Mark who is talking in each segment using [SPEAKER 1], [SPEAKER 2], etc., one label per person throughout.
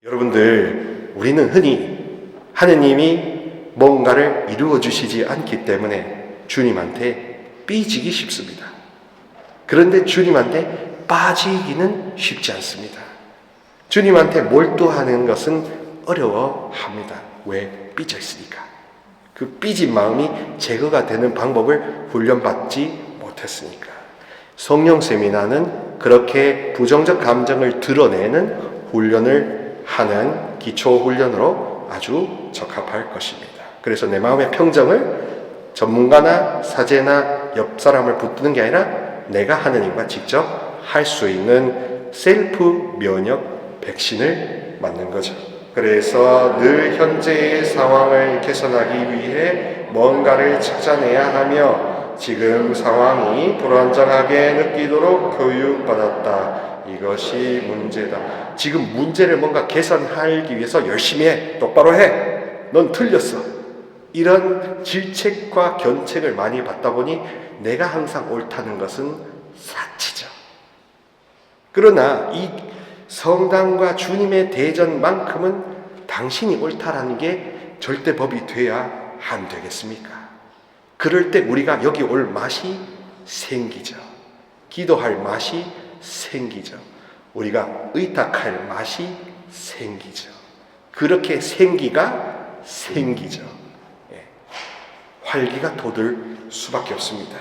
[SPEAKER 1] 여러분들, 우리는 흔히 하느님이 뭔가를 이루어 주시지 않기 때문에 주님한테 삐지기 쉽습니다. 그런데 주님한테 빠지기는 쉽지 않습니다. 주님한테 몰두하는 것은 어려워합니다. 왜? 삐져 있으니까. 그 삐진 마음이 제거가 되는 방법을 훈련받지 못했으니까. 성령 세미나는 그렇게 부정적 감정을 드러내는 훈련을 하는 기초 훈련으로 아주 적합할 것입니다. 그래서 내 마음의 평정을 전문가나 사제나 옆 사람을 붙드는 게 아니라 내가 하느님과 직접 할 수 있는 셀프 면역 백신을 맞는 거죠. 그래서 늘 현재의 상황을 개선하기 위해 뭔가를 찾아내야 하며 지금 상황이 불안정하게 느끼도록 교육받았다. 이것이 문제다. 지금 문제를 뭔가 개선하기 위해서 열심히 해. 똑바로 해. 넌 틀렸어. 이런 질책과 견책을 많이 받다 보니 내가 항상 옳다는 것은 사치죠. 그러나 이 성당과 주님의 대전만큼은 당신이 옳다라는 게 절대 법이 돼야 안 되겠습니까? 그럴 때 우리가 여기 올 맛이 생기죠. 기도할 맛이 생기죠. 우리가 의탁할 맛이 생기죠. 그렇게 생기가 생기죠. 활기가 돋을 수밖에 없습니다.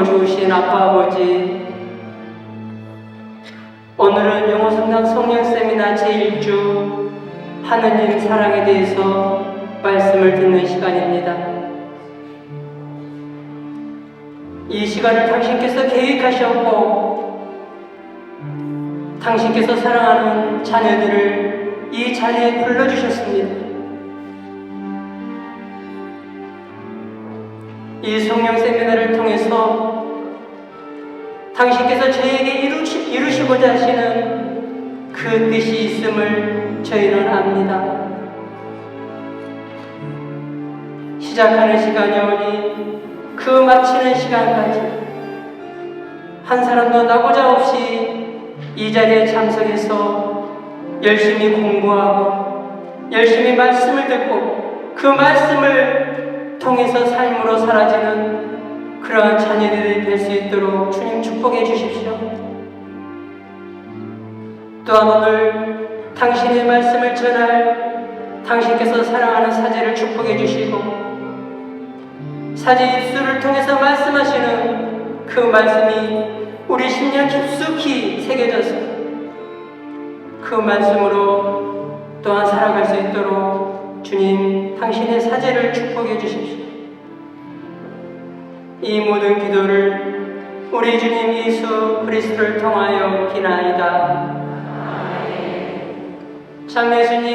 [SPEAKER 2] 주신 아빠 아버지, 오늘은 영어성당 성령 세미나 제1주 하느님 사랑에 대해서 말씀을 듣는 시간입니다. 이 시간을 당신께서 계획하셨고 당신께서 사랑하는 자녀들을 이 자리에 불러주셨습니다. 이 성령 세미나를 통해서 당신께서 저에게 이루시고자 하시는 그 뜻이 있음을 저희는 압니다. 시작하는 시간이 오니 그 마치는 시간까지 한 사람도 나고자 없이 이 자리에 참석해서 열심히 공부하고 열심히 말씀을 듣고 그 말씀을 통해서 삶으로 사라지는 그러한 자녀들이 될 수 있도록 주님 축복해 주십시오. 또한 오늘 당신의 말씀을 전할 당신께서 사랑하는 사제를 축복해 주시고 사제 입술을 통해서 말씀하시는 그 말씀이 우리 심령 깊숙이 새겨져서 그 말씀으로 또한 살아갈 수 있도록 주님 당신의 사제를 축복해 주십시오. 이 모든 기도를 우리 주님 예수 그리스도를 통하여 기나이다. 참예수님.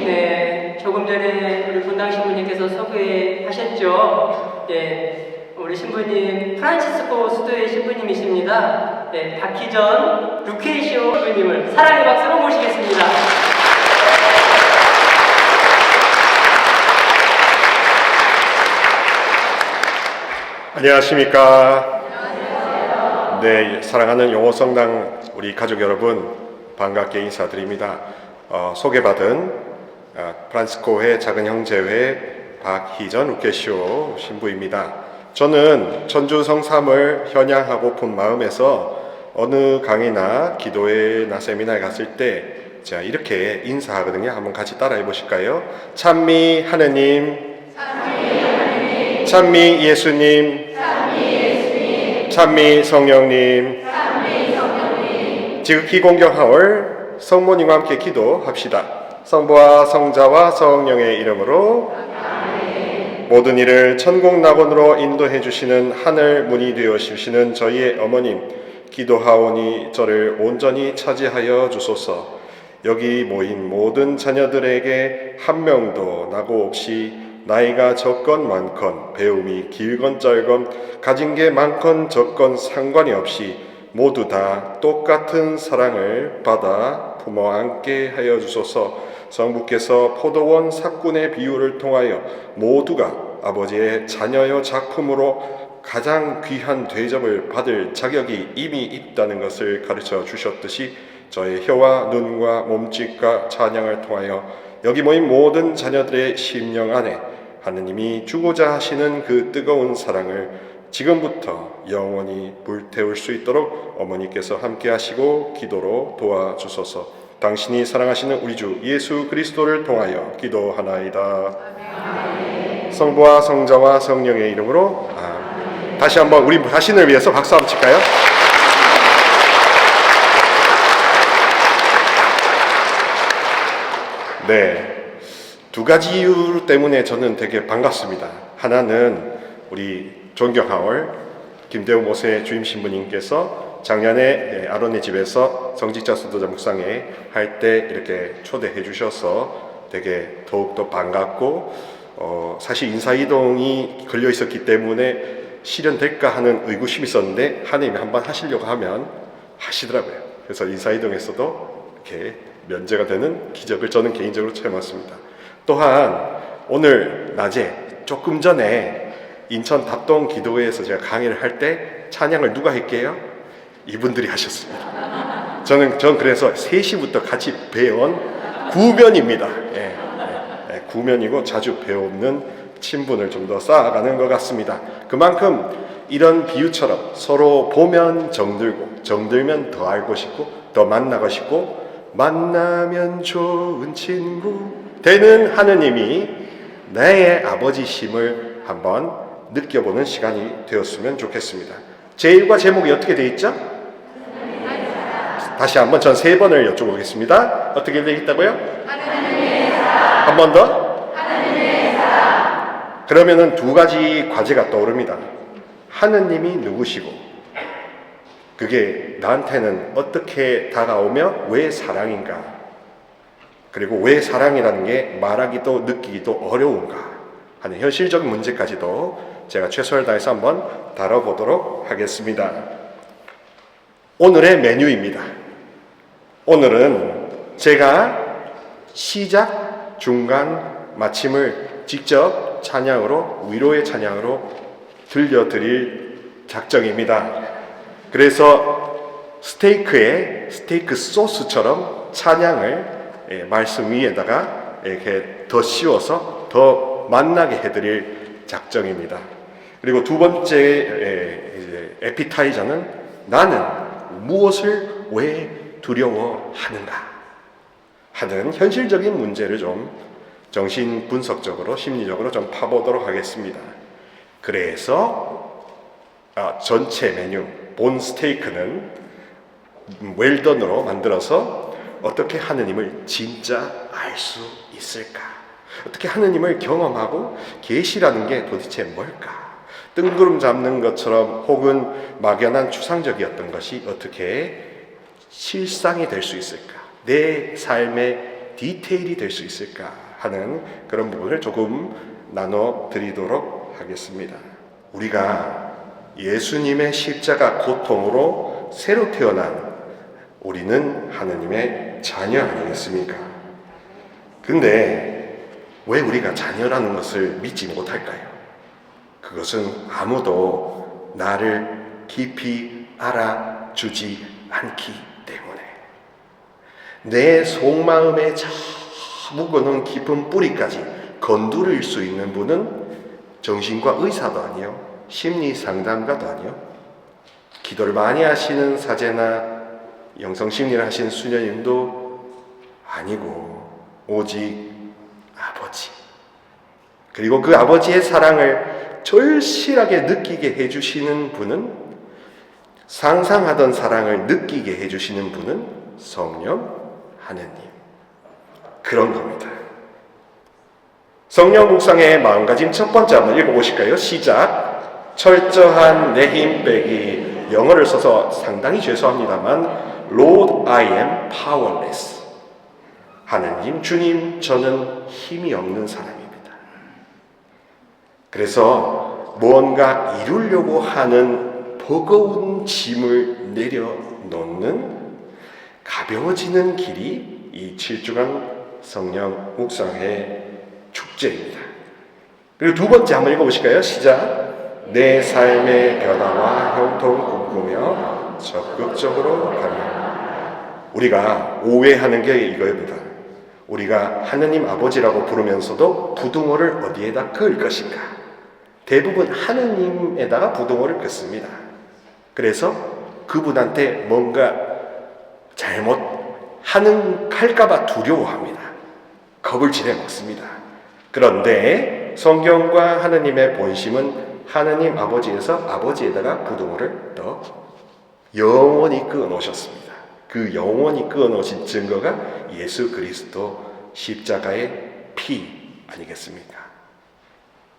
[SPEAKER 2] 네, 조금 전에 우리 분당 신부님께서 소개하셨죠. 예, 우리 신부님 프란치스코 수도의 신부님이십니다. 네, 박희전 루케이시오 신부님을 사랑의 박수로 모시겠습니다.
[SPEAKER 1] 안녕하십니까? 네, 사랑하는 영호성당 우리 가족 여러분, 반갑게 인사드립니다. 소개받은 프란시스코회 작은 형제회 박희전 루케시오 신부입니다. 저는 전주 성삼을 현양하고픈 마음에서 어느 강의나 기도회나 세미나에 갔을 때 제가 이렇게 인사하거든요. 한번 같이 따라해 보실까요? 찬미 하느님, 찬미 예수님, 찬미 성령님, 지극히 공경하올 성모님과 함께 기도합시다. 성부와 성자와 성령의 이름으로 모든 일을 천국 낙원으로 인도해 주시는 하늘 문이 되어 주시는 저희의 어머님, 기도하오니 저를 온전히 차지하여 주소서. 여기 모인 모든 자녀들에게 한 명도 나고 없이 나이가 적건 많건 배움이 길건 짧건 가진 게 많건 적건 상관이 없이 모두 다 똑같은 사랑을 받아 품어 안게 하여 주소서. 성부께서 포도원 삭군의 비유를 통하여 모두가 아버지의 자녀여 작품으로 가장 귀한 대접을 받을 자격이 이미 있다는 것을 가르쳐 주셨듯이 저의 혀와 눈과 몸짓과 찬양을 통하여 여기 모인 모든 자녀들의 심령 안에 하느님이 주고자 하시는 그 뜨거운 사랑을 지금부터 영원히 불태울 수 있도록 어머니께서 함께 하시고 기도로 도와주소서. 당신이 사랑하시는 우리 주 예수 그리스도를 통하여 기도하나이다. 아멘. 성부와 성자와 성령의 이름으로 아멘. 다시 한번 우리 자신을 위해서 박수 한번 칠까요? 네, 두 가지 이유 때문에 저는 되게 반갑습니다. 하나는 우리 존경하올 김대우 모세 주임 신부님께서 작년에 아론의 집에서 성직자 수도자 묵상회 할 때 이렇게 초대해 주셔서 되게 더욱더 반갑고 사실 인사이동이 걸려 있었기 때문에 실현될까 하는 의구심이 있었는데 하나님이 한번 하시려고 하면 하시더라고요. 그래서 인사이동에서도 이렇게 면제가 되는 기적을 저는 개인적으로 체험했습니다. 또한 오늘 낮에 조금 전에 인천 답동 기도회에서 제가 강의를 할 때 찬양을 누가 했게요? 이분들이 하셨습니다. 전 그래서 3시부터 같이 배운 구면입니다. 구면이고 자주 배우는 친분을 좀 더 쌓아가는 것 같습니다. 그만큼 이런 비유처럼 서로 보면 정들고 정들면 더 알고 싶고 더 만나고 싶고 만나면 좋은 친구 되는 하느님이 나의 아버지심을 한번 느껴보는 시간이 되었으면 좋겠습니다. 제1과 제목이 어떻게 되어 있죠? 다시 한번 전 3번을 여쭤보겠습니다. 어떻게 되어 있다고요? 한 번 더? 그러면은 두 가지 과제가 떠오릅니다. 하느님이 누구시고 그게 나한테는 어떻게 다가오며 왜 사랑인가? 그리고 왜 사랑이라는 게 말하기도 느끼기도 어려운가 하는 현실적인 문제까지도 제가 최선을 다해서 한번 다뤄보도록 하겠습니다. 오늘의 메뉴입니다. 오늘은 제가 시작, 중간, 마침을 직접 찬양으로 위로의 찬양으로 들려드릴 작정입니다. 그래서 스테이크 소스처럼 찬양을 말씀 위에다가 이렇게 더 씌워서 더 만나게 해드릴 작정입니다. 그리고 두 번째 에피타이저는 나는 무엇을 왜 두려워하는가 하는 현실적인 문제를 좀 정신 분석적으로 심리적으로 좀 파보도록 하겠습니다. 그래서 전체 메뉴 본 스테이크는 웰던으로 만들어서 어떻게 하느님을 진짜 알 수 있을까? 어떻게 하느님을 경험하고 계시라는 게 도대체 뭘까? 뜬구름 잡는 것처럼 혹은 막연한 추상적이었던 것이 어떻게 실상이 될 수 있을까? 내 삶의 디테일이 될 수 있을까? 하는 그런 부분을 조금 나눠드리도록 하겠습니다. 우리가 예수님의 십자가 고통으로 새로 태어난 우리는 하느님의 자녀 아니겠습니까? 근데 왜 우리가 자녀라는 것을 믿지 못할까요? 그것은 아무도 나를 깊이 알아주지 않기 때문에 내 속마음에 저 묵어놓은 깊은 뿌리까지 건드릴 수 있는 분은 정신과 의사도 아니요 심리상담가도 아니요 기도를 많이 하시는 사제나 영성심리를 하시는 수녀님도 아니고 오직 아버지, 그리고 그 아버지의 사랑을 절실하게 느끼게 해주시는 분은, 상상하던 사랑을 느끼게 해주시는 분은 성령 하느님, 그런 겁니다. 성령 묵상의 마음가짐 첫 번째 한번 읽어보실까요? 시작. 철저한 내 힘 빼기. 영어를 써서 상당히 죄송합니다만 Lord, I am powerless. 하느님, 주님, 저는 힘이 없는 사람입니다. 그래서 무언가 이루려고 하는 버거운 짐을 내려놓는 가벼워지는 길이 이 7주간 성령 묵상의 축제입니다. 그리고 두 번째 한번 읽어보실까요? 시작. 내 삶의 변화와 형통 꿈꾸며 적극적으로 가며. 우리가 오해하는 게 이거입니다. 우리가 하느님 아버지라고 부르면서도 부등호를 어디에다 그을 것인가? 대부분 하느님에다가 부등호를 긋습니다. 그래서 그분한테 뭔가 할까봐 두려워합니다. 겁을 지내먹습니다. 그런데 성경과 하느님의 본심은 하느님 아버지에서 아버지에다가 부등호를 더 영원히 끄어 놓으셨습니다. 그 영원히 끄어 놓으신 증거가 예수 그리스도 십자가의 피 아니겠습니까?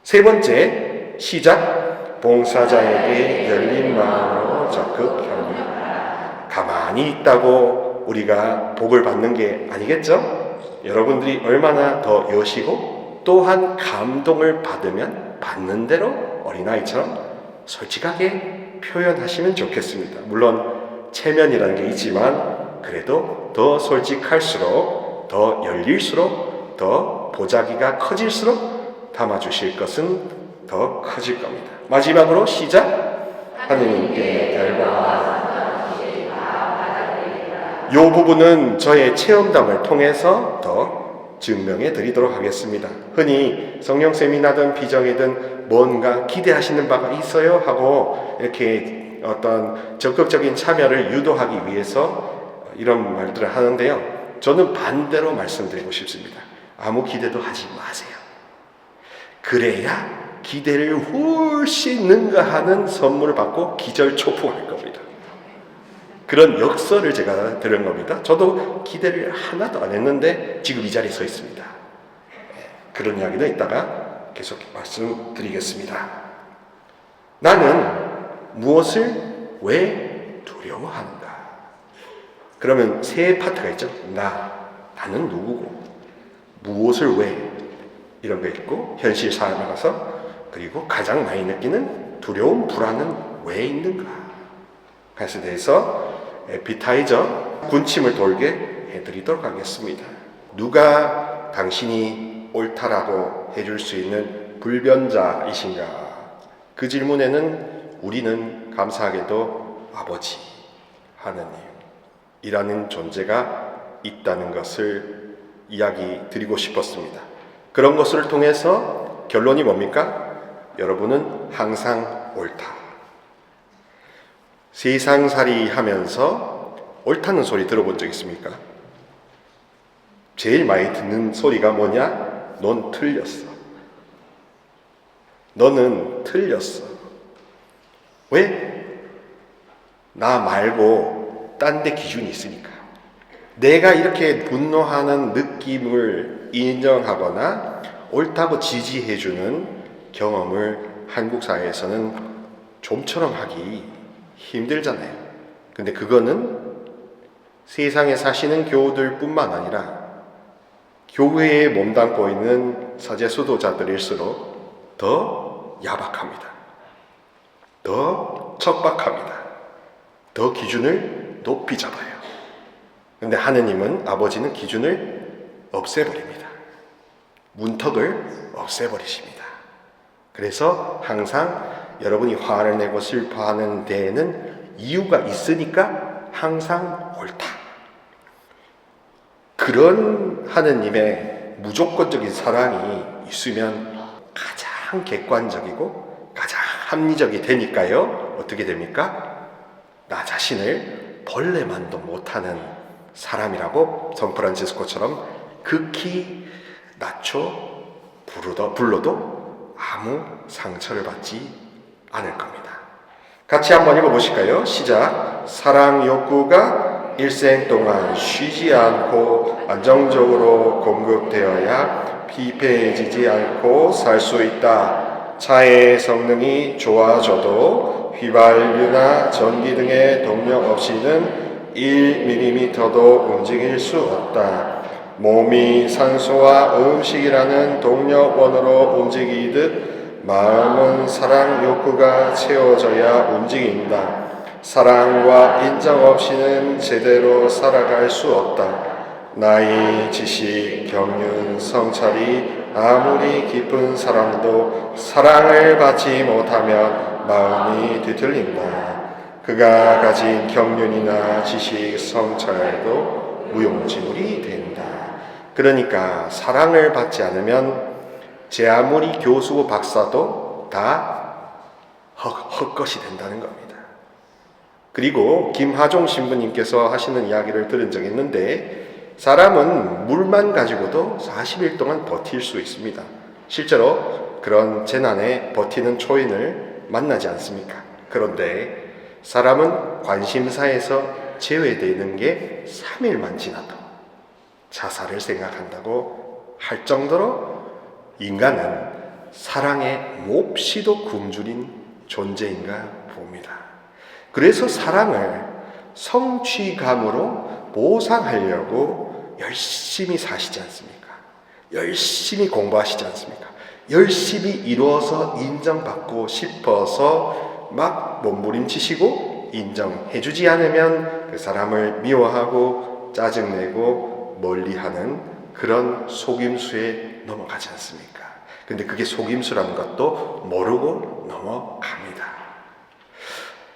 [SPEAKER 1] 세 번째, 시작. 봉사자에게 열린 마음으로 적극 협력. 가만히 있다고 우리가 복을 받는 게 아니겠죠? 여러분들이 얼마나 더 여시고 또한 감동을 받으면 받는 대로 어린아이처럼 솔직하게 표현하시면 좋겠습니다. 물론 체면이라는 게 있지만 그래도 더 솔직할수록 더 열릴수록 더 보자기가 커질수록 담아주실 것은 더 커질 겁니다. 마지막으로 시작. 하느님께 열과 이 부분은 저의 체험담을 통해서 더 증명해 드리도록 하겠습니다. 흔히 성령 세미나든 비정이든 뭔가 기대하시는 바가 있어요 하고 이렇게 어떤 적극적인 참여를 유도하기 위해서 이런 말들을 하는데요. 저는 반대로 말씀드리고 싶습니다. 아무 기대도 하지 마세요. 그래야 기대를 훨씬 능가하는 선물을 받고 기절초풍할 겁니다. 그런 역설을 제가 들은 겁니다. 저도 기대를 하나도 안 했는데 지금 이 자리에 서 있습니다. 그런 이야기는 이따가 계속 말씀드리겠습니다. 나는 무엇을 왜 두려워하는가? 그러면 세 파트가 있죠. 나는 누구고, 무엇을 왜, 이런 거 있고, 현실 삶에 가서, 그리고 가장 많이 느끼는 두려움, 불안은 왜 있는가? 그것에 대해서 에피타이저, 군침을 돌게 해드리도록 하겠습니다. 누가 당신이 옳다라고 해줄 수 있는 불변자이신가? 그 질문에는 우리는 감사하게도 아버지, 하느님이라는 존재가 있다는 것을 이야기 드리고 싶었습니다. 그런 것을 통해서 결론이 뭡니까? 여러분은 항상 옳다. 세상살이 하면서 옳다는 소리 들어본 적 있습니까? 제일 많이 듣는 소리가 뭐냐? 넌 틀렸어. 너는 틀렸어. 왜? 나 말고 딴 데 기준이 있으니까. 내가 이렇게 분노하는 느낌을 인정하거나 옳다고 지지해주는 경험을 한국 사회에서는 좀처럼 하기 힘들잖아요. 근데 그거는 세상에 사시는 교우들 뿐만 아니라 교회에 몸담고 있는 사제 수도자들일수록 더 야박합니다. 더 척박합니다. 더 기준을 높이 잡아요. 근데 하느님은, 아버지는 기준을 없애버립니다. 문턱을 없애버리십니다. 그래서 항상 여러분이 화를 내고 슬퍼하는 데에는 이유가 있으니까 항상 옳다. 그런 하느님의 무조건적인 사랑이 있으면 가장 객관적이고 가장 합리적이 되니까요. 어떻게 됩니까? 나 자신을 벌레만도 못하는 사람이라고 성프란치스코처럼 극히 낮춰 불러도 아무 상처를 받지 않을 겁니다. 같이 한번 읽어보실까요? 시작. 사랑 욕구가 일생 동안 쉬지 않고 안정적으로 공급되어야 피폐해지지 않고 살 수 있다. 차의 성능이 좋아져도 휘발유나 전기 등의 동력 없이는 1mm도 움직일 수 없다. 몸이 산소와 음식이라는 동력원으로 움직이듯 마음은 사랑 욕구가 채워져야 움직인다. 사랑과 인정 없이는 제대로 살아갈 수 없다. 나이, 지식, 경륜, 성찰이 아무리 깊은 사람도 사랑을 받지 못하면 마음이 뒤틀린다. 그가 가진 경륜이나 지식, 성찰도 무용지물이 된다. 그러니까 사랑을 받지 않으면 제 아무리 교수고 박사도 다 헛것이 된다는 겁니다. 그리고 김하종 신부님께서 하시는 이야기를 들은 적이 있는데 사람은 물만 가지고도 40일 동안 버틸 수 있습니다. 실제로 그런 재난에 버티는 초인을 만나지 않습니까? 그런데 사람은 관심사에서 제외되는 게 3일만 지나도 자살을 생각한다고 할 정도로 인간은 사랑에 몹시도 굶주린 존재인가 봅니다. 그래서 사랑을 성취감으로 보상하려고 열심히 사시지 않습니까? 열심히 공부하시지 않습니까? 열심히 이루어서 인정받고 싶어서 막 몸부림치시고 인정해주지 않으면 그 사람을 미워하고 짜증내고 멀리하는 그런 속임수에 넘어가지 않습니까? 근데 그게 속임수라는 것도 모르고 넘어갑니다.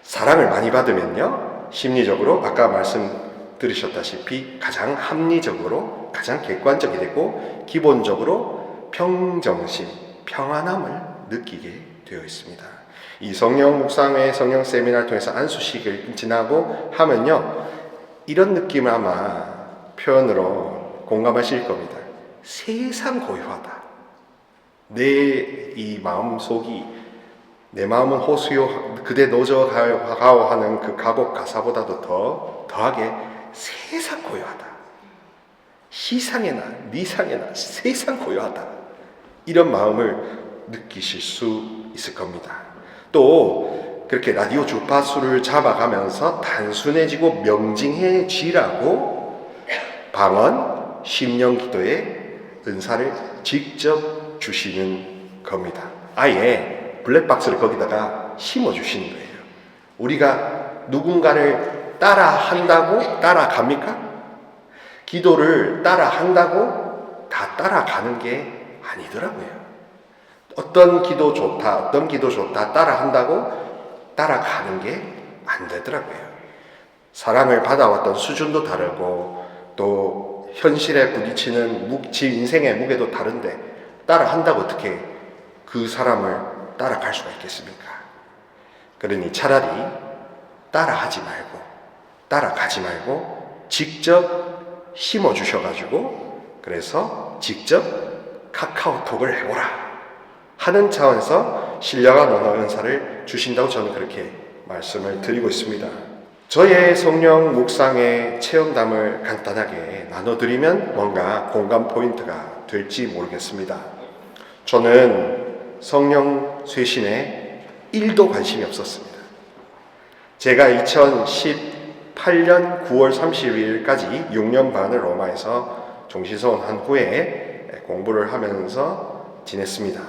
[SPEAKER 1] 사랑을 많이 받으면요, 심리적으로 아까 말씀드리셨다시피 가장 합리적으로 가장 객관적이 되고 기본적으로 평정심, 평안함을 느끼게 되어 있습니다. 이 성령 묵상회, 성령 세미나를 통해서 안수식을 지나고 하면요, 이런 느낌을 아마 표현으로 공감하실 겁니다. 세상 고요하다. 내 이 마음속이, 내 마음은 호수요 그대 노저 가오 하는 그 가곡 가사보다도 더하게 세상 고요하다. 시상에나 미상에나 세상 고요하다. 이런 마음을 느끼실 수 있을 겁니다. 또 그렇게 라디오 주파수를 잡아가면서 단순해지고 명징해지라고 방언, 심령 기도의 은사를 직접 주시는 겁니다. 아예 블랙박스를 거기다가 심어주시는 거예요. 우리가 누군가를 따라한다고 따라갑니까? 기도를 따라한다고 다 따라가는 게 아니더라고요. 어떤 기도 좋다, 어떤 기도 좋다 따라한다고 따라가는 게 안 되더라고요. 사랑을 받아왔던 수준도 다르고 또 현실에 부딪히는 지 인생의 무게도 다른데 따라한다고 어떻게 그 사람을 따라갈 수가 있겠습니까? 그러니 차라리 따라하지 말고 따라가지 말고 직접 심어주셔가지고 그래서 직접 카카오톡을 해보라 하는 차원에서 신령한 언어 은사를 주신다고 저는 그렇게 말씀을 드리고 있습니다. 저의 성령 묵상의 체험담을 간단하게 나눠드리면 뭔가 공감 포인트가 될지 모르겠습니다. 저는 성령 쇄신에 1도 관심이 없었습니다. 제가 2018년 9월 32일까지 6년 반을 로마에서 종신서원한 후에 공부를 하면서 지냈습니다.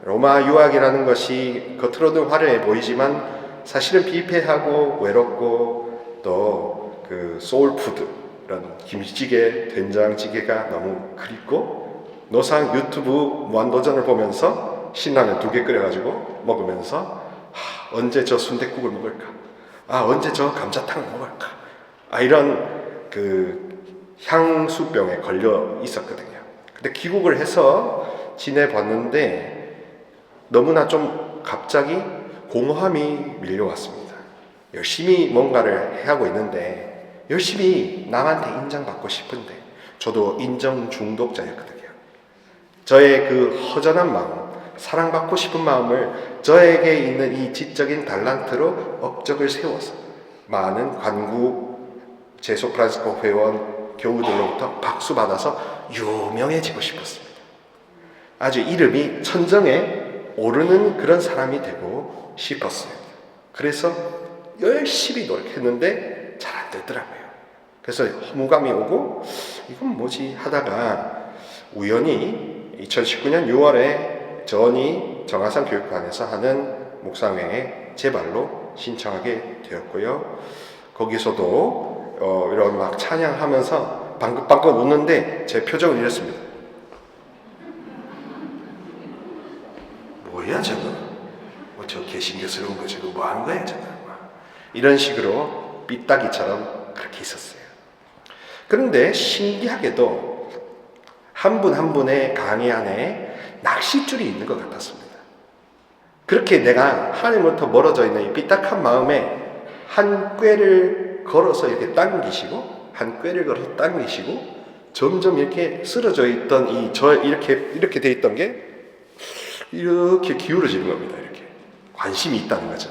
[SPEAKER 1] 로마 유학이라는 것이 겉으로는 화려해 보이지만 사실은 비패하고 외롭고 또 그 소울푸드 이런 김치찌개, 된장찌개가 너무 그립고 노상 유튜브 무한도전을 보면서 신라면 2개 끓여가지고 먹으면서 언제 저 순댓국을 먹을까? 언제 저 감자탕을 먹을까? 이런 그 향수병에 걸려 있었거든요. 근데 귀국을 해서 지내봤는데 너무나 좀 갑자기 공허함이 밀려왔습니다. 열심히 뭔가를 하고 있는데 열심히 남한테 인정받고 싶은데 저도 인정 중독자였거든요. 저의 그 허전한 마음, 사랑받고 싶은 마음을 저에게 있는 이 지적인 달란트로 업적을 세워서 많은 관구 제소프란시스코 회원 교우들로부터 박수 받아서 유명해지고 싶었습니다. 아주 이름이 천정에 오르는 그런 사람이 되고 싶었어요. 그래서 열심히 노력했는데 잘 안 되더라고요. 그래서 허무감이 오고 이건 뭐지 하다가 우연히 2019년 6월에 전이 정하산 교육관에서 하는 묵상회에 제 발로 신청하게 되었고요. 거기서도 이런 막 찬양하면서 방긋방긋 웃는데 제 표정은 이랬습니다. 뭐야 저거? 저 개신교스러운 거 저거 뭐 하는 거야 저거? 이런 식으로 삐딱이처럼 그렇게 있었어요. 그런데 신기하게도 한 분 한 분의 강의 안에 낚싯줄이 있는 것 같았습니다. 그렇게 내가 하나님으로부터 멀어져 있는 이 삐딱한 마음에 한 꾀를 걸어서 이렇게 당기시고 한 꾀를 걸어서 당기시고 점점 이렇게 쓰러져 있던 이렇게 돼 있던 게 이렇게 기울어지는 겁니다. 이렇게 관심이 있다는 거죠.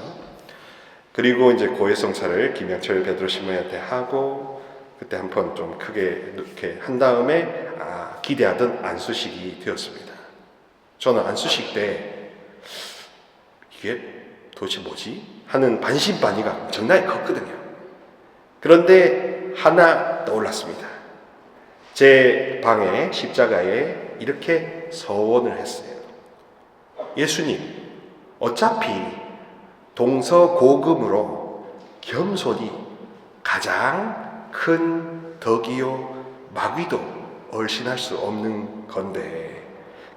[SPEAKER 1] 그리고 이제 고해성사를 김양철 베드로 신부한테 하고 그때 한 번 좀 크게 이렇게 한 다음에 기대하던 안수식이 되었습니다. 저는 안수식 때 이게 도대체 뭐지? 하는 반신반의가 엄청나게 컸거든요. 그런데 하나 떠올랐습니다. 제 방에 십자가에 이렇게 서원을 했어요. 예수님, 어차피 동서고금으로 겸손이 가장 큰 덕이요 마귀도 얼씬할 수 없는 건데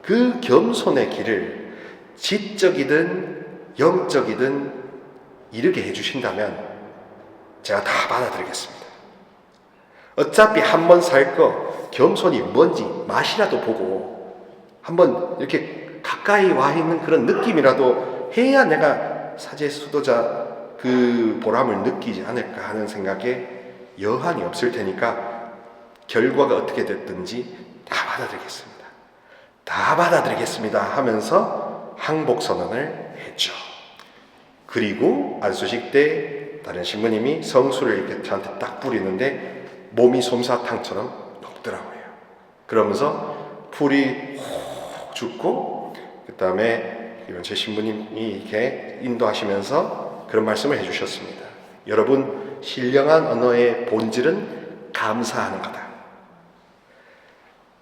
[SPEAKER 1] 그 겸손의 길을 지적이든 영적이든 이르게 해주신다면 제가 다 받아들이겠습니다. 어차피 한 번 살 거 겸손이 뭔지 맛이라도 보고 한번 이렇게 가까이 와 있는 그런 느낌이라도 해야 내가 사제 수도자 그 보람을 느끼지 않을까 하는 생각에 여한이 없을 테니까 결과가 어떻게 됐든지 다 받아들이겠습니다. 다 받아들이겠습니다 하면서 항복선언을 했죠. 그리고 안수식 때 다른 신부님이 성수를 이렇게 저한테 딱 뿌리는데 몸이 솜사탕처럼 녹더라고요. 그러면서 풀이 훅 죽고 그 다음에 이번 제 신부님이 이렇게 인도하시면서 그런 말씀을 해주셨습니다. 여러분, 신령한 언어의 본질은 감사하는 거다.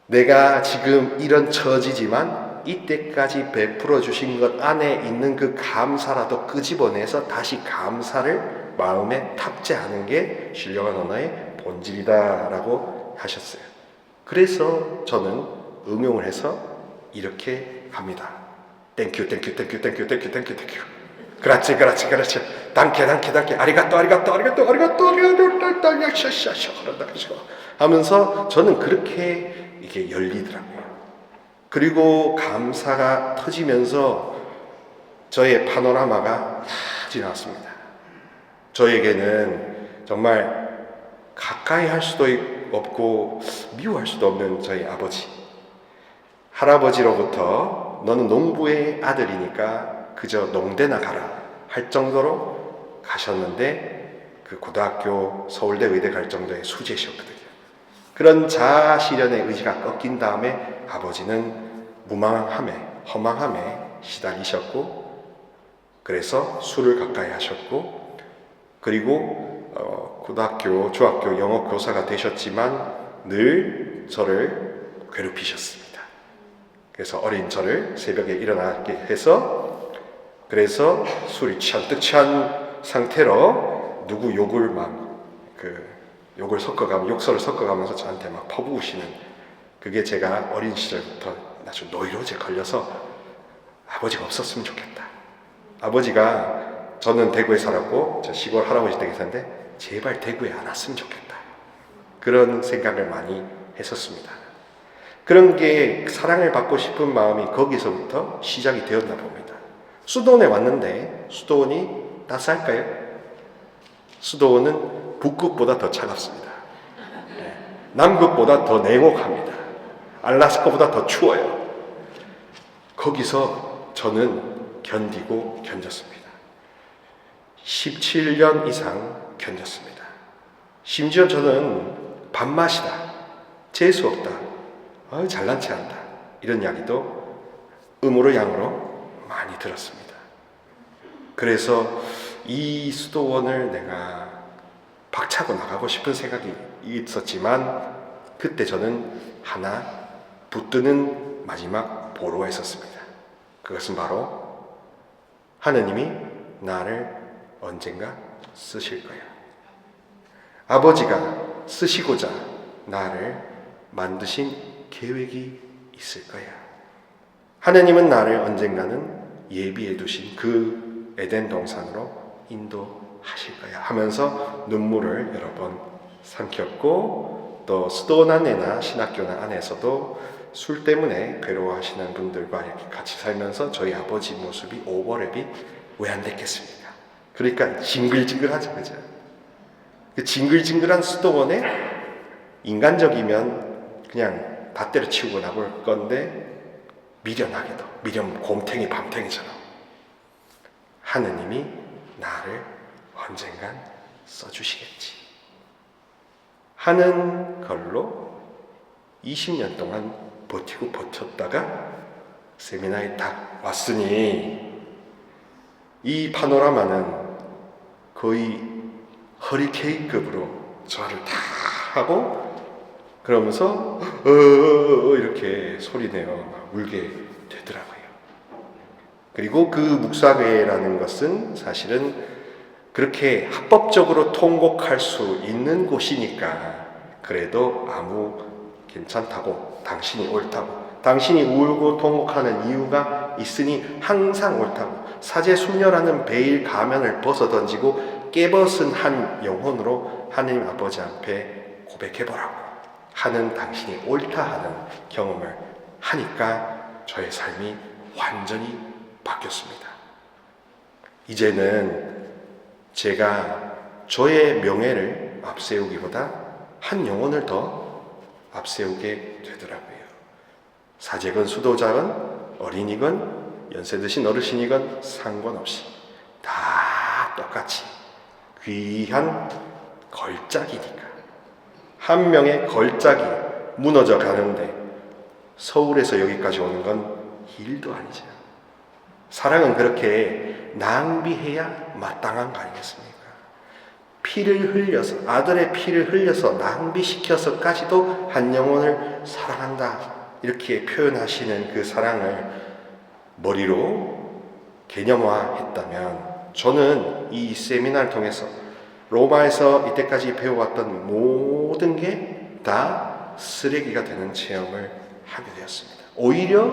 [SPEAKER 1] 내가 지금 이런 처지지만 이때까지 베풀어 주신 것 안에 있는 그 감사라도 끄집어내서 다시 감사를 마음에 탑재하는 게 신령한 언어의 본질이다라고 하셨어요. 그래서 저는 응용을 해서 이렇게 합니다. 땡큐 땡큐 땡큐 땡큐 땡큐 땡큐 땡큐 그렇지 그렇지 그렇지 단케 단케 단케 아리가또 아리가또 아리가또 아리가또 아리가또 아리가또 하면서 저는 그렇게 이게 열리더라고요. 그리고 감사가 터지면서 저의 파노라마가 다 지나왔습니다. 저에게는 정말 가까이 할 수도 없고 미워할 수도 없는 저희 아버지, 할아버지로부터 너는 농부의 아들이니까 그저 농대나 가라 할 정도로 가셨는데 그 고등학교 서울대 의대 갈 정도의 수재셨거든요. 그런 자아실현의 의지가 꺾인 다음에 아버지는 무망함에 허망함에 시달리셨고 그래서 술을 가까이 하셨고 그리고 고등학교 중학교 영어 교사가 되셨지만 늘 저를 괴롭히셨습니다. 그래서 어린 저를 새벽에 일어나게 해서 그래서 술이 잔뜩 취한 상태로 누구 욕을 욕을 섞어가면 욕설을 섞어가면서 저한테 막 퍼부으시는 그게 제가 어린 시절부터 아주 노이로제 걸려서 아버지가 없었으면 좋겠다. 아버지가 저는 대구에 살았고 저 시골 할아버지 댁에 사는데 제발 대구에 안 왔으면 좋겠다. 그런 생각을 많이 했었습니다. 그런 게 사랑을 받고 싶은 마음이 거기서부터 시작이 되었나 봅니다. 수도원에 왔는데 수도원이 따스할까요? 수도원은 북극보다 더 차갑습니다. 남극보다 더 냉혹합니다. 알라스카보다 더 추워요. 거기서 저는 견디고 견뎠습니다. 17년 이상 견뎠습니다. 심지어 저는 밥맛이다, 재수 없다, 잘난 체 한다 이런 이야기도 음으로 양으로 많이 들었습니다. 그래서 이 수도원을 내가 박차고 나가고 싶은 생각이 있었지만 그때 저는 하나 붙드는 마지막 보루가 있었습니다. 그것은 바로 하느님이 나를 언젠가 쓰실 거야. 아버지가 쓰시고자 나를 만드신 계획이 있을 거야. 하느님은 나를 언젠가는 예비해 두신 그 에덴 동산으로 인도하실 거야 하면서 눈물을 여러 번 삼켰고, 또 수도원안내나 신학교나 안에서도 술 때문에 괴로워하시는 분들과 이렇게 같이 살면서 저희 아버지 모습이 오버랩이 왜 안 됐겠습니까? 그러니까 징글징글하죠, 그죠? 그 징글징글한 수도원에 인간적이면 그냥 다 때려치우고 나올 건데, 미련하게도, 미련 곰탱이 밤탱이처럼 하느님이 나를 언젠간 써주시겠지 하는 걸로 20년 동안 버티고 버텼다가 세미나에 딱 왔으니, 이 파노라마는 거의 허리케인급으로 저를 다 하고 그러면서 이렇게 소리내어 막 울게 되더라고요. 그리고 그 묵사회라는 것은 사실은 그렇게 합법적으로 통곡할 수 있는 곳이니까 그래도 아무 괜찮다고, 당신이 옳다고, 당신이 울고 통곡하는 이유가 있으니 항상 옳다고, 사제순녀라는 베일 가면을 벗어던지고 깨벗은 한 영혼으로 하나님 아버지 앞에 고백해보라고 하는 당신이 옳다 하는 경험을 하니까 저의 삶이 완전히 바뀌었습니다. 이제는 제가 저의 명예를 앞세우기보다 한 영혼을 더 앞세우게 되더라고요. 사제건 수도자건 어린이건 연세 드신 어르신이건 상관없이 다 똑같이 귀한 걸작이니까, 한 명의 걸작이 무너져 가는데 서울에서 여기까지 오는 건 일도 아니죠. 사랑은 그렇게 낭비해야 마땅한 거 아니겠습니까? 피를 흘려서, 아들의 피를 흘려서 낭비시켜서까지도 한 영혼을 사랑한다 이렇게 표현하시는 그 사랑을 머리로 개념화했다면, 저는 이 세미나를 통해서 로마에서 이때까지 배워왔던 모든 게 다 쓰레기가 되는 체험을 하게 되었습니다. 오히려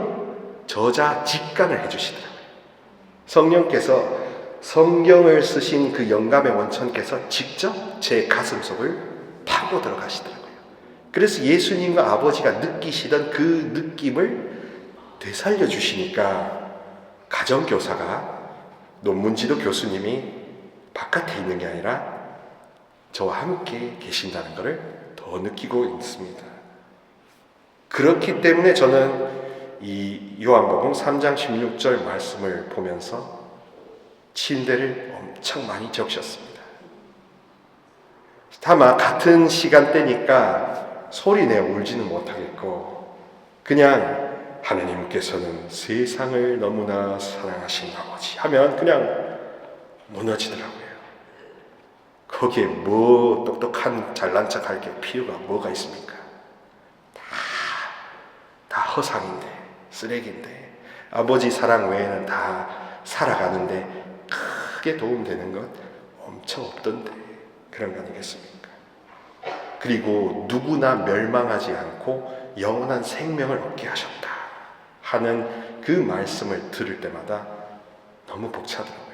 [SPEAKER 1] 저자 직관을 해주시더라고요. 성령께서, 성경을 쓰신 그 영감의 원천께서 직접 제 가슴속을 파고 들어가시더라고요. 그래서 예수님과 아버지가 느끼시던 그 느낌을 되살려 주시니까, 가정교사가, 논문지도 교수님이 바깥에 있는 게 아니라 저와 함께 계신다는 것을 더 느끼고 있습니다. 그렇기 때문에 저는 이 요한복음 3장 16절 말씀을 보면서 침대를 엄청 많이 적셨습니다. 다만 같은 시간대니까 소리내어 울지는 못하겠고, 그냥 하느님께서는 세상을 너무나 사랑하신 아버지 하면 그냥 무너지더라고요. 거기에 뭐 똑똑한 잘난 척할 게 필요가 뭐가 있습니까? 다 허상인데, 쓰레기인데, 아버지 사랑 외에는 다 살아가는데 크게 도움되는 것 엄청 없던데, 그런 거 아니겠습니까? 그리고 누구나 멸망하지 않고 영원한 생명을 얻게 하셨다 하는 그 말씀을 들을 때마다 너무 벅차더라고요.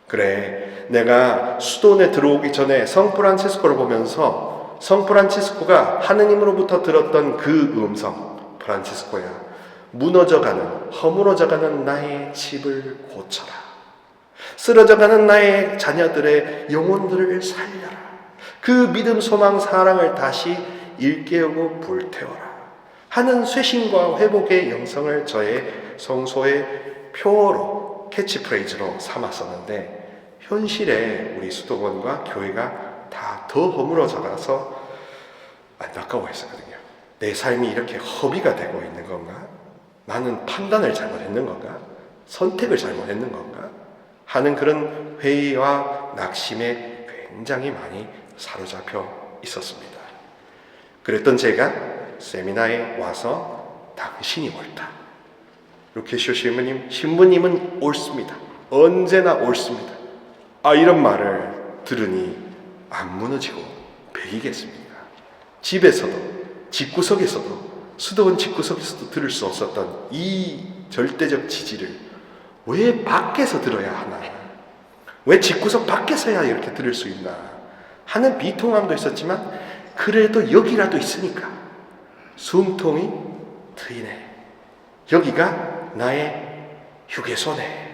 [SPEAKER 1] 그래, 내가 수도원에 들어오기 전에 성프란치스코를 보면서 성프란치스코가 하느님으로부터 들었던 그 음성, 프란치스코야, 무너져가는, 허물어져가는 나의 집을 고쳐라. 쓰러져가는 나의 자녀들의 영혼들을 살려라. 그 믿음, 소망, 사랑을 다시 일깨우고 불태워라 하는 쇄신과 회복의 영성을 저의 성소의 표어로, 캐치프레이즈로 삼았었는데, 현실에 우리 수도원과 교회가 다 더 허물어져가서 안타까워했었거든요. 내 삶이 이렇게 허비가 되고 있는 건가? 나는 판단을 잘못했는 건가? 선택을 잘못했는 건가? 하는 그런 회의와 낙심에 굉장히 많이 사로잡혀 있었습니다. 그랬던 제가 세미나에 와서 당신이 옳다, 루케시오 신부님은 옳습니다. 언제나 옳습니다. 이런 말을 들으니 안 무너지고 배기겠습니까? 집에서도, 집구석에서도, 수도원 집구석에서도 들을 수 없었던 이 절대적 지지를 왜 밖에서 들어야 하나? 왜 집구석 밖에서야 이렇게 들을 수 있나? 하는 비통함도 있었지만 그래도 여기라도 있으니까 숨통이 트이네. 여기가 나의 휴게소네.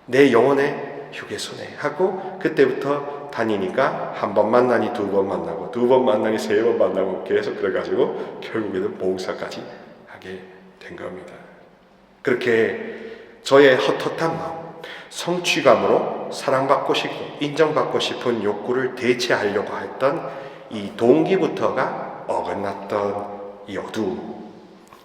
[SPEAKER 1] 내 영혼의 휴게소네. 하고 그때부터 다니니까 한 번 만나니 두 번 만나고 두 번 만나니 세 번 만나고 계속 그래가지고 결국에는 봉사까지 하게 된 겁니다. 그렇게 저의 헛헛한 마음, 성취감으로 사랑받고 싶고 인정받고 싶은 욕구를 대체하려고 했던 이 동기부터가 어긋났던 이 어두움,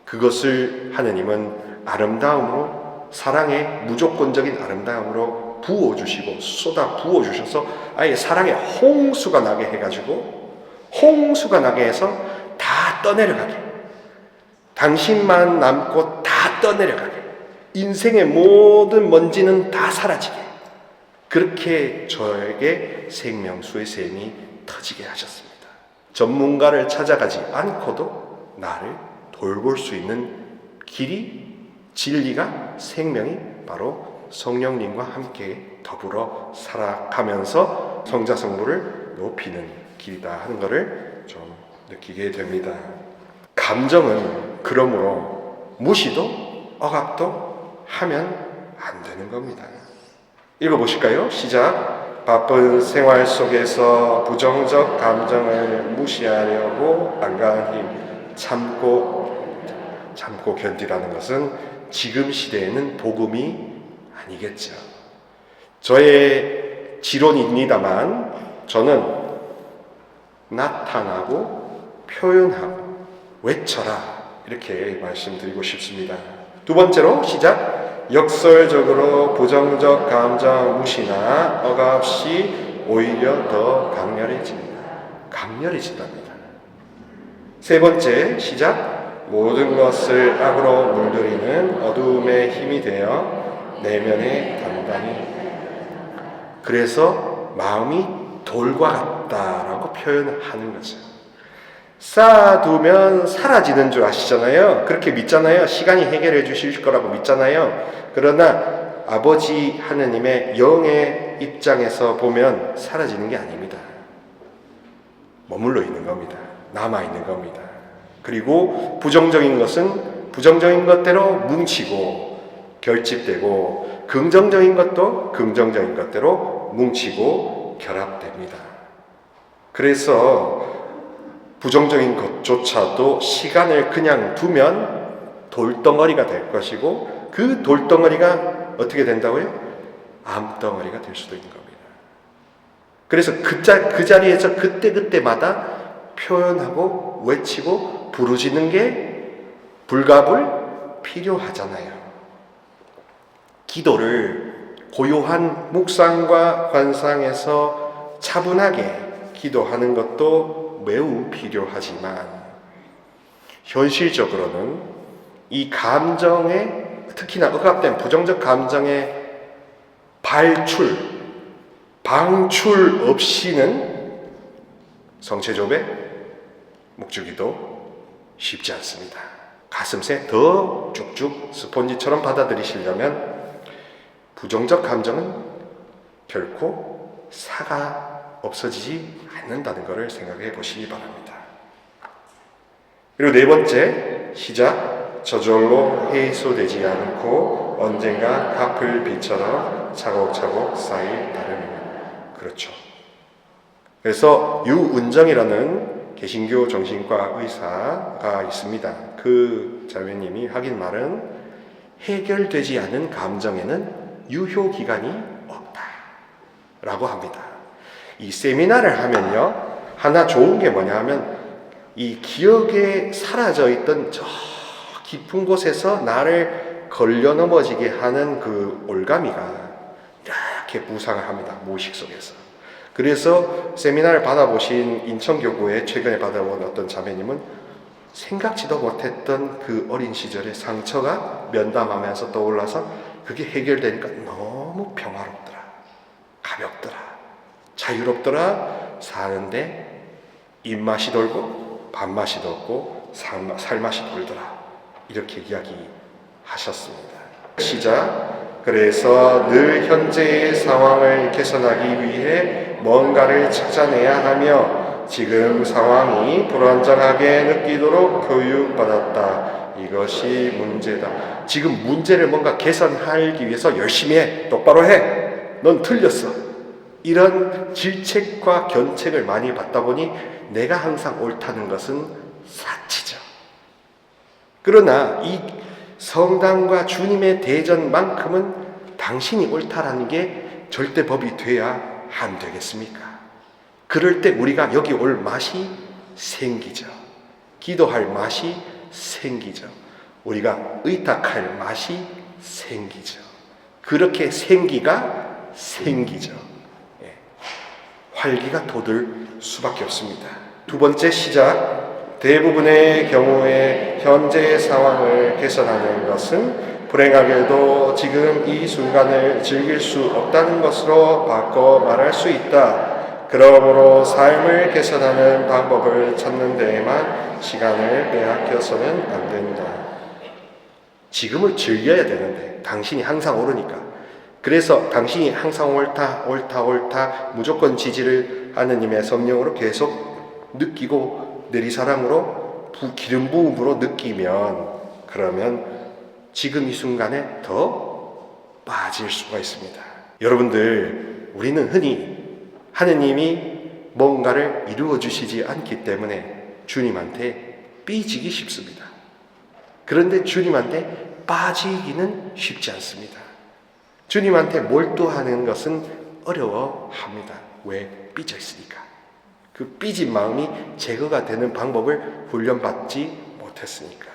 [SPEAKER 1] 그것을 하느님은 아름다움으로, 사랑의 무조건적인 아름다움으로 부어주시고 쏟아 부어주셔서 아예 사랑의 홍수가 나게 해가지고, 홍수가 나게 해서 다 떠내려가게, 당신만 남고 다 떠내려가게, 인생의 모든 먼지는 다 사라지게, 그렇게 저에게 생명수의 샘이 터지게 하셨습니다. 전문가를 찾아가지 않고도 나를 돌볼 수 있는 길이, 진리가, 생명이 바로 성령님과 함께 더불어 살아가면서 성자성부를 높이는 길이다 하는 것을 좀 느끼게 됩니다. 감정은 그러므로 무시도 억압도 하면 안 되는 겁니다. 읽어보실까요? 시작. 바쁜 생활 속에서 부정적 감정을 무시하려고 안간히 참고 견디라는 것은 지금 시대에는 복음이 아니겠죠. 저의 지론입니다만 저는 나타나고 표현하고 외쳐라, 이렇게 말씀드리고 싶습니다. 두 번째로 시작. 역설적으로 부정적 감정 무시나 억압 시 오히려 더 강렬해진답니다. 세 번째 시작. 모든 것을 악으로 물들이는 어두움의 힘이 되어 내면에 단단히, 그래서 마음이 돌과 같다라고 표현하는 거죠. 쌓아두면 사라지는 줄 아시잖아요. 그렇게 믿잖아요. 시간이 해결해 주실 거라고 믿잖아요. 그러나 아버지 하느님의 영의 입장에서 보면 사라지는 게 아닙니다. 머물러 있는 겁니다. 남아 있는 겁니다. 그리고 부정적인 것은 부정적인 것대로 뭉치고 결집되고, 긍정적인 것도 긍정적인 것대로 뭉치고 결합됩니다. 그래서 부정적인 것조차도 시간을 그냥 두면 돌덩어리가 될 것이고, 그 돌덩어리가 어떻게 된다고요? 암덩어리가 될 수도 있는 겁니다. 그래서 그 자리에서 그때마다 표현하고 외치고 부르짖는 게 불가불 필요하잖아요. 기도를 고요한 묵상과 관상에서 차분하게 기도하는 것도 매우 필요하지만, 현실적으로는 이 감정에, 특히나 억압된 부정적 감정의 방출 없이는 성체조배, 묵주기도 쉽지 않습니다. 가슴새 더 쭉쭉 스폰지처럼 받아들이시려면 부정적 감정은 결코 사가 없어지지 않는다는 것을 생각해 보시기 바랍니다. 그리고 네 번째 시작. 저절로 해소되지 않고 언젠가 갚을 빚처럼 차곡차곡 쌓일 따름입니다. 그렇죠. 그래서 유은정이라는 개신교 정신과 의사가 있습니다. 그 자매님이 하긴 말은 해결되지 않은 감정에는 유효기간이 없다 라고 합니다. 이 세미나를 하면요, 하나 좋은 게 뭐냐 하면 이 기억에 사라져 있던 저 깊은 곳에서 나를 걸려 넘어지게 하는 그 올가미가 이렇게 부상을 합니다. 무의식 속에서. 그래서 세미나를 받아보신 인천교구에 최근에 받아본 어떤 자매님은 생각지도 못했던 그 어린 시절의 상처가 면담하면서 떠올라서 그게 해결되니까 너무 평화롭더라, 가볍더라, 자유롭더라. 사는데 입맛이 돌고 밥맛이 돋고 살맛이 돌더라, 이렇게 이야기하셨습니다. 시작. 그래서 늘 현재의 상황을 개선하기 위해 뭔가를 찾아내야 하며 지금 상황이 불안정하게 느끼도록 교육받았다. 이것이 문제다. 지금 문제를 뭔가 개선하기 위해서 열심히 해. 똑바로 해. 넌 틀렸어. 이런 질책과 견책을 많이 받다 보니 내가 항상 옳다는 것은 사치죠. 그러나 이 성당과 주님의 대전만큼은 당신이 옳다라는 게 절대 법이 돼야 안 되겠습니까? 그럴 때 우리가 여기 올 맛이 생기죠. 기도할 맛이 생기죠. 우리가 의탁할 맛이 생기죠. 그렇게 생기가 생기죠. 활기가 돋을 수밖에 없습니다. 두 번째 시작. 대부분의 경우에 현재의 상황을 개선하는 것은 불행하게도 지금 이 순간을 즐길 수 없다는 것으로 바꿔 말할 수 있다. 그러므로 삶을 개선하는 방법을 찾는 데에만 시간을 빼앗겨서는 안 된다. 지금을 즐겨야 되는데 당신이 항상 옳으니까, 그래서 당신이 항상 옳다 무조건 지지를 하느님의 성령으로 계속 느끼고 내리사랑으로 기름 부음으로 느끼면, 그러면 지금 이 순간에 더 빠질 수가 있습니다. 여러분들, 우리는 흔히 하느님이 뭔가를 이루어 주시지 않기 때문에 주님한테 삐지기 쉽습니다. 그런데 주님한테 빠지기는 쉽지 않습니다. 주님한테 몰두하는 것은 어려워합니다. 왜? 삐져 있으니까. 그 삐진 마음이 제거가 되는 방법을 훈련받지 못했으니까.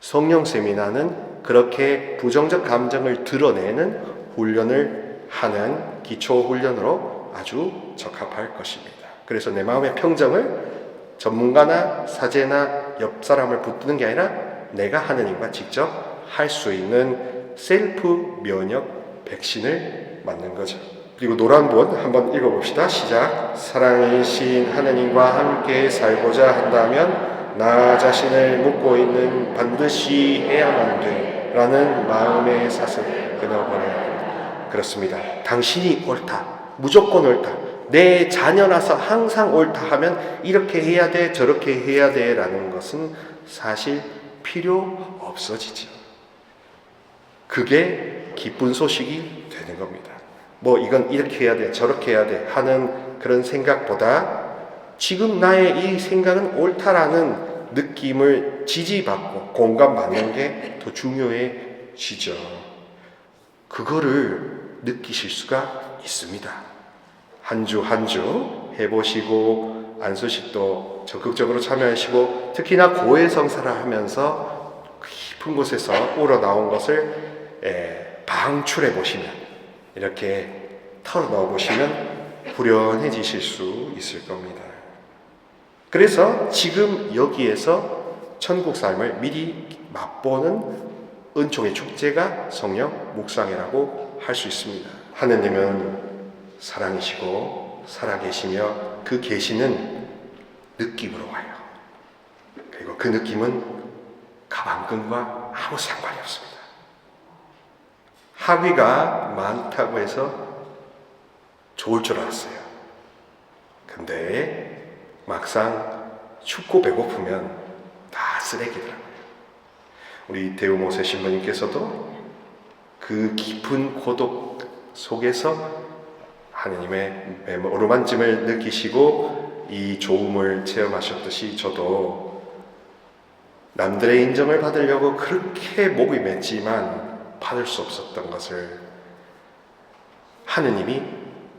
[SPEAKER 1] 성령 세미나는 그렇게 부정적 감정을 드러내는 훈련을 하는 기초 훈련으로 아주 적합할 것입니다. 그래서 내 마음의 평정을 전문가나 사제나 옆 사람을 붙드는 게 아니라 내가 하느님과 직접 할 수 있는 셀프 면역 백신을 맞는 거죠. 그리고 노란본 한번 읽어봅시다. 시작. 사랑이신 하느님과 함께 살고자 한다면 나 자신을 묻고 있는 반드시 해야만 돼 라는 마음의 삿을 끊어버려야. 그렇습니다. 당신이 옳다, 무조건 옳다, 내 자녀라서 항상 옳다 하면 이렇게 해야 돼 저렇게 해야 돼 라는 것은 사실 필요 없어지죠. 그게 기쁜 소식이 되는 겁니다. 뭐 이건 이렇게 해야 돼 저렇게 해야 돼 하는 그런 생각보다 지금 나의 이 생각은 옳다라는 느낌을 지지받고 공감받는 게 더 중요해지죠. 그거를 느끼실 수가 있습니다. 한 주 한 주 해보시고 안수식도 적극적으로 참여하시고 특히나 고해성사를 하면서 깊은 곳에서 우러나온 것을 방출해 보시면, 이렇게 털어넣어 보시면 후련해지실 수 있을 겁니다. 그래서 지금 여기에서 천국 삶을 미리 맛보는 은총의 축제가 성령 묵상회라고 할 수 있습니다. 하느님은 사랑이시고 살아계시며 그 계시는 느낌으로 와요. 그리고 그 느낌은 가방끈과 아무 상관이 없습니다. 학위가 많다고 해서 좋을 줄 알았어요. 근데 막상 춥고 배고프면 다 쓰레기더라고요. 우리 대우모세 신부님께서도 그 깊은 고독 속에서 하느님의 어루만짐을 느끼시고 이 좋음을 체험하셨듯이 저도 남들의 인정을 받으려고 그렇게 목이 맸지만 받을 수 없었던 것을 하느님이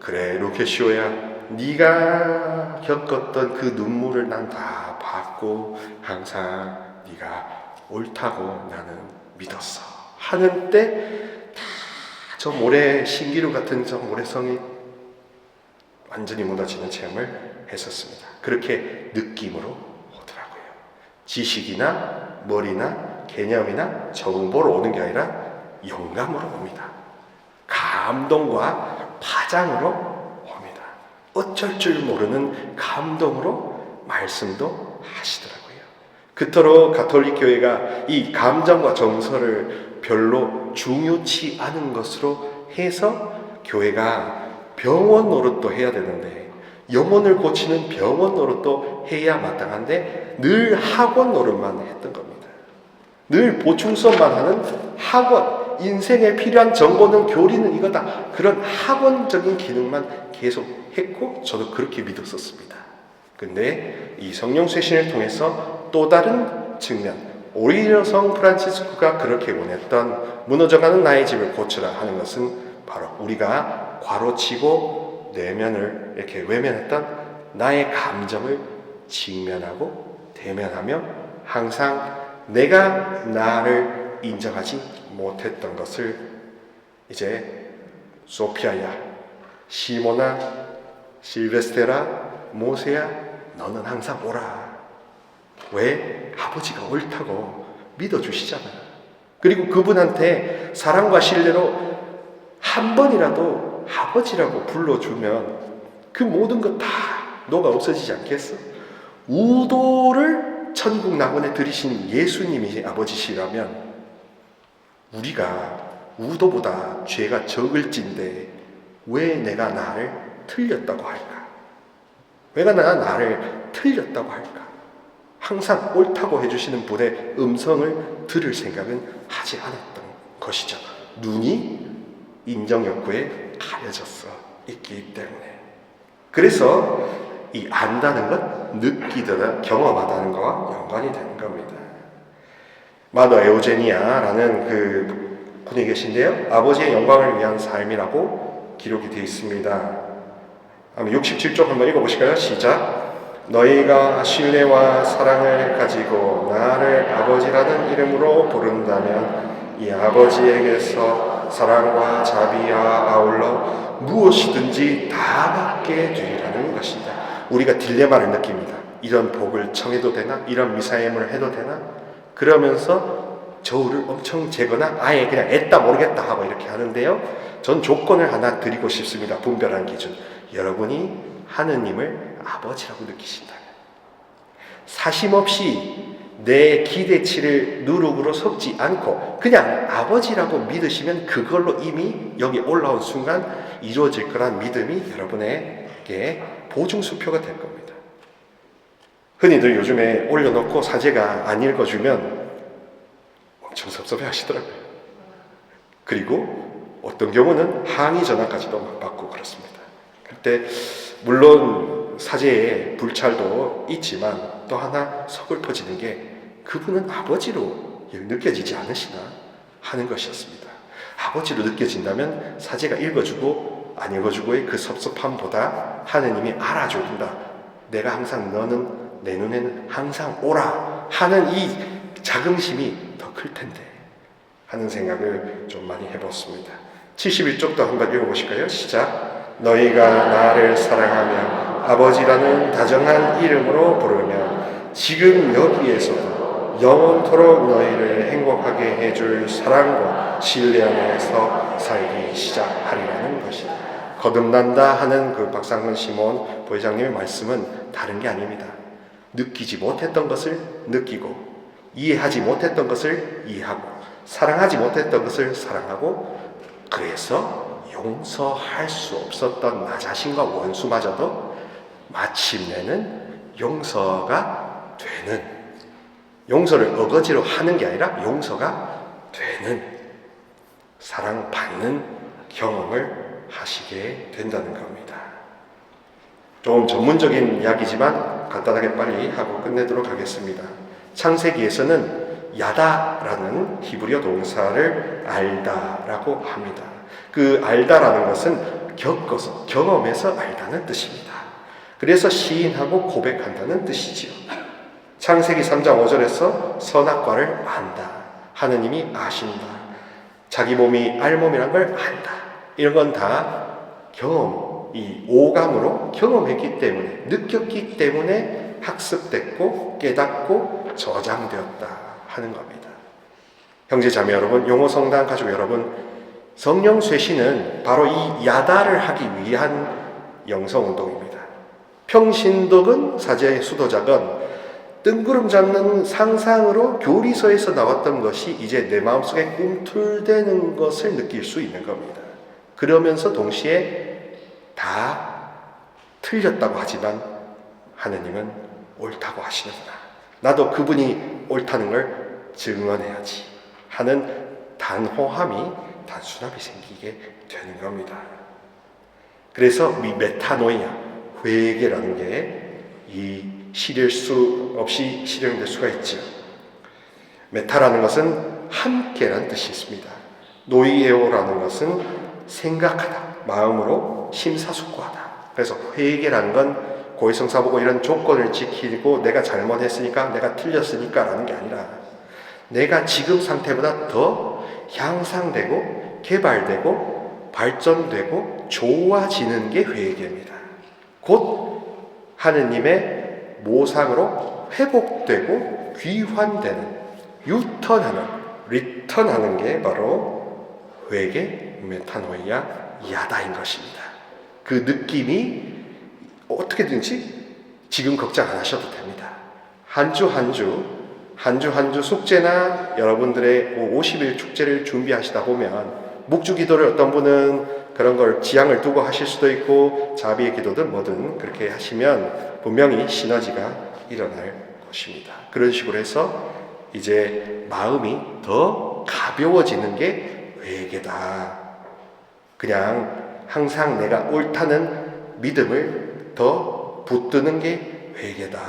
[SPEAKER 1] 그래 루케시오야, 네가 겪었던 그 눈물을 난 다 봤고 항상 네가 옳다고 나는 믿었어 하는 때 저 모래 신기루 같은 저 모래성이 완전히 무너지는 체험을 했었습니다. 그렇게 느낌으로 오더라고요. 지식이나 머리나 개념이나 정보로 오는 게 아니라 영감으로 옵니다. 감동과 파장으로 옵니다. 어쩔 줄 모르는 감동으로 말씀도 하시더라고요. 그토록 가톨릭 교회가 이 감정과 정서를 별로 중요치 않은 것으로 해서 교회가 병원 노릇도 해야 되는데, 영혼을 고치는 병원 노릇도 해야 마땅한데 늘 학원 노릇만 했던 겁니다. 늘 보충 수업만 하는 학원, 인생에 필요한 정보는 교리는 이거다, 그런 학원적인 기능만 계속 했고 저도 그렇게 믿었었습니다. 근데 이 성령 쇄신을 통해서 또 다른 측면, 오히려 성 프란치스코가 그렇게 원했던 무너져가는 나의 집을 고쳐라 하는 것은 바로 우리가 괄호치고 내면을 이렇게 외면했던 나의 감정을 직면하고 대면하며 항상 내가 나를 인정하지 못했던 것을 이제 소피아야, 시모나, 실베스테라, 모세야, 너는 항상 오라. 왜? 아버지가 옳다고 믿어주시잖아요. 그리고 그분한테 사랑과 신뢰로 한 번이라도 아버지라고 불러주면 그 모든 것 다 너가 없어지지 않겠어? 우도를 천국 낙원에 들이신 예수님이 아버지시라면 우리가 우도보다 죄가 적을진데 왜 내가 나를 틀렸다고 할까? 왜 내가 나를 틀렸다고 할까? 항상 옳다고 해주시는 분의 음성을 들을 생각은 하지 않았던 것이죠. 눈이 인정 욕구에 가려졌어 있기 때문에. 그래서 이 안다는 것, 느끼다, 경험하다는 것과 연관이 되는 겁니다. 마더 에우제니아라는 그 분이 계신데요, 아버지의 영광을 위한 삶이라고 기록이 되어 있습니다. 67쪽 한번 읽어보실까요? 시작. 너희가 신뢰와 사랑을 가지고 나를 아버지라는 이름으로 부른다면 이 아버지에게서 사랑과 자비와 아울러 무엇이든지 다 받게 되리라는 것이다. 우리가 딜레마를 느낍니다. 이런 복을 청해도 되나? 이런 미사임을 해도 되나? 그러면서 저울을 엄청 재거나 아예 그냥 애따 모르겠다 하고 이렇게 하는데요, 전 조건을 하나 드리고 싶습니다. 분별한 기준. 여러분이 하느님을 아버지라고 느끼신다면, 사심없이 내 기대치를 누룩으로 섞지 않고 그냥 아버지라고 믿으시면 그걸로 이미 여기 올라온 순간 이루어질 거란 믿음이 여러분에게 보증수표가 될 겁니다. 흔히들 요즘에 올려놓고 사제가 안 읽어주면 엄청 섭섭해 하시더라고요. 그리고 어떤 경우는 항의 전화까지도 막 받고 그렇습니다. 그때 물론 사제의 불찰도 있지만 또 하나 서글퍼지는 게 그분은 아버지로 느껴지지 않으시나 하는 것이었습니다. 아버지로 느껴진다면 사제가 읽어주고 안 읽어주고의 그 섭섭함보다 하느님이 알아줘준다, 내가 항상 너는 내 눈에는 항상 오라 하는 이 자긍심이 더 클 텐데 하는 생각을 좀 많이 해봤습니다. 71쪽도 한번 읽어보실까요? 시작. 너희가 나를 사랑하며 아버지라는 다정한 이름으로 부르면 지금 여기에서도 영원토록 너희를 행복하게 해줄 사랑과 신뢰 안에서 살기 시작하리라는 것이다. 거듭난다 하는 그 박상근 시몬 부회장님의 말씀은 다른 게 아닙니다. 느끼지 못했던 것을 느끼고, 이해하지 못했던 것을 이해하고, 사랑하지 못했던 것을 사랑하고, 그래서 용서할 수 없었던 나 자신과 원수마저도 마침내는 용서가 되는, 용서를 어거지로 하는 게 아니라 용서가 되는, 사랑받는 경험을 하시게 된다는 겁니다. 좀 전문적인 이야기지만 간단하게 빨리 하고 끝내도록 하겠습니다. 창세기에서는 야다라는 히브리어 동사를 알다라고 합니다. 그 알다라는 것은 겪어서, 경험해서 알다는 뜻입니다. 그래서 시인하고 고백한다는 뜻이지요. 창세기 3장 5절에서 선악과를 안다, 하느님이 아신다, 자기 몸이 알몸이란 걸 안다, 이런 건 다 경험, 이 오감으로 경험했기 때문에, 느꼈기 때문에 학습됐고 깨닫고 저장되었다 하는 겁니다. 형제자매 여러분, 용호성당 가족 여러분, 성령 쇄신은 바로 이 야다를 하기 위한 영성운동입니다. 평신도건 사제의 수도자건 뜬구름 잡는 상상으로 교리서에서 나왔던 것이 이제 내 마음속에 꿈틀대는 것을 느낄 수 있는 겁니다. 그러면서 동시에 다 틀렸다고 하지만 하느님은 옳다고 하시는구나. 나도 그분이 옳다는 걸 증언해야지 하는 단호함이, 단순함이 생기게 되는 겁니다. 그래서 이 메타노이아, 회개라는 게 이 실릴 수 없이 실현될 수가 있죠. 메타라는 것은 함께라는 뜻이 있습니다. 노이에오라는 것은 생각하다, 마음으로 심사숙고하다. 그래서 회개라는 건 고해성사보고 이런 조건을 지키고 내가 잘못했으니까, 내가 틀렸으니까 라는 게 아니라 내가 지금 상태보다 더 향상되고 개발되고 발전되고 좋아지는 게 회개입니다. 곧 하느님의 모상으로 회복되고 귀환되는, 유턴하는, 리턴하는 게 바로 회개, 메타노이아, 야다인 것입니다. 그 느낌이 어떻게든지 지금 걱정 안 하셔도 됩니다. 한 주 한 주 숙제나 여러분들의 50일 축제를 준비하시다 보면 묵주 기도를 어떤 분은 그런 걸 지향을 두고 하실 수도 있고 자비의 기도든 뭐든 그렇게 하시면 분명히 시너지가 일어날 것입니다. 그런 식으로 해서 이제 마음이 더 가벼워지는 게 회개다. 그냥 항상 내가 옳다는 믿음을 더 붙드는 게 회개다.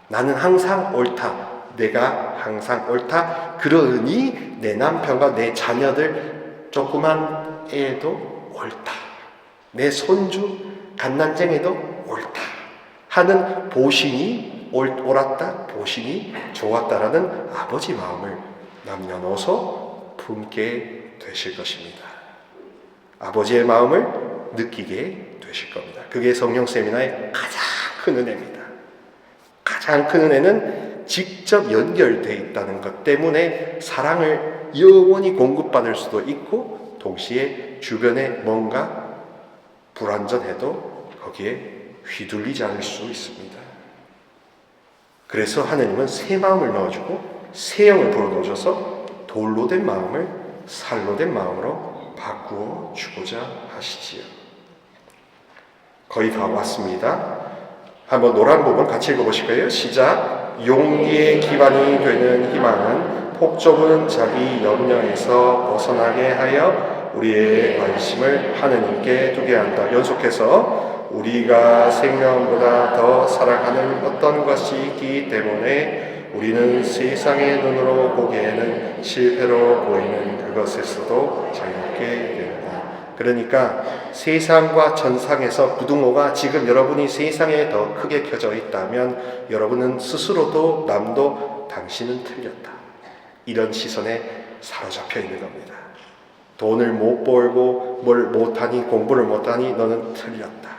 [SPEAKER 1] 나는 항상 옳다. 내가 항상 옳다. 그러니 내 남편과 내 자녀들, 조그만 애도 옳다. 내 손주 갓난쟁이도 옳다 하는 보신이 옳았다, 보신이 좋았다라는 아버지 마음을 남녀노소 품게 되실 것입니다. 아버지의 마음을 느끼게 되실 겁니다. 그게 성령 세미나의 가장 큰 은혜입니다. 가장 큰 은혜는 직접 연결되어 있다는 것 때문에 사랑을 영원히 공급받을 수도 있고 동시에 주변에 뭔가 불완전해도 거기에 휘둘리지 않을 수 있습니다. 그래서 하느님은 새 마음을 넣어주고 새 영을 불어넣어줘서 돌로 된 마음을 살로 된 마음으로 바꾸어 주고자 하시지요. 거의 다 왔습니다. 한번 노란 부분 같이 읽어보실 거예요. 시작. 용기의 기반이 되는 희망은 폭 좁은 자기 염려에서 벗어나게 하여 우리의 관심을 하느님께 두게 한다. 연속해서 우리가 생명보다 더 사랑하는 어떤 것이 있기 때문에 우리는 세상의 눈으로 보기에는 실패로 보이는 그것에서도 자유롭게 된다. 그러니까 세상과 천상에서 부등호가 지금 여러분이 세상에 더 크게 켜져 있다면 여러분은 스스로도 남도 당신은 틀렸다. 이런 시선에 사로잡혀 있는 겁니다. 돈을 못 벌고 뭘 못하니 공부를 못하니 너는 틀렸다.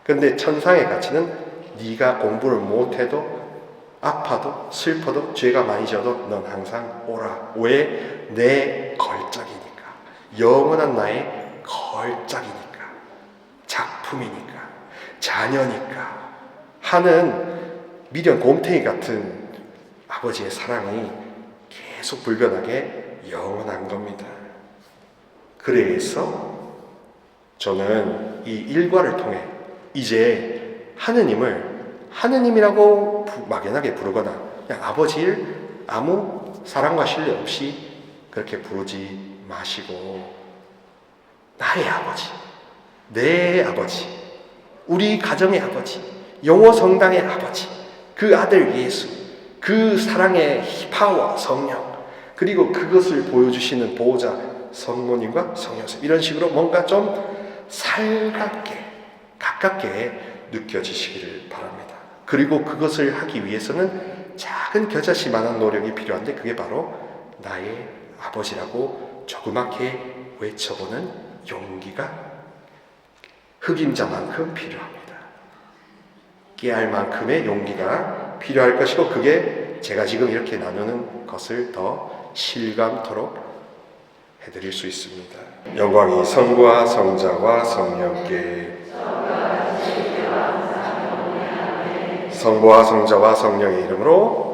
[SPEAKER 1] 그런데 천상의 가치는 네가 공부를 못해도 아파도 슬퍼도 죄가 많이 져도 넌 항상 오라. 왜? 내 걸작이니까. 영원한 나의 걸작이니까. 작품이니까. 자녀니까. 하는 미련 곰탱이 같은 아버지의 사랑이 계속 불변하게 영원한 겁니다. 그래서 저는 이 일과를 통해 이제 하느님을 하느님이라고 막연하게 부르거나 그냥 아버지를 아무 사랑과 신뢰 없이 그렇게 부르지 마시고 나의 아버지, 내 아버지, 우리 가정의 아버지, 영호 성당의 아버지, 그 아들 예수, 그 사랑의 파워 성령, 그리고 그것을 보여주시는 보호자 성모님과 성령님, 이런 식으로 뭔가 좀 살갑게 가깝게 느껴지시기를 바랍니다. 그리고 그것을 하기 위해서는 작은 겨자씨만한 노력이 필요한데 그게 바로 나의 아버지라고 조그맣게 외쳐보는 용기가 흑임자만큼 필요합니다. 깨알 만큼의 용기가 필요할 것이고 그게 제가 지금 이렇게 나누는 것을 더 실감토록 해드릴 수 있습니다. 영광이 성부와 성자와 성령께, 성부와 성자와 성령의 이름으로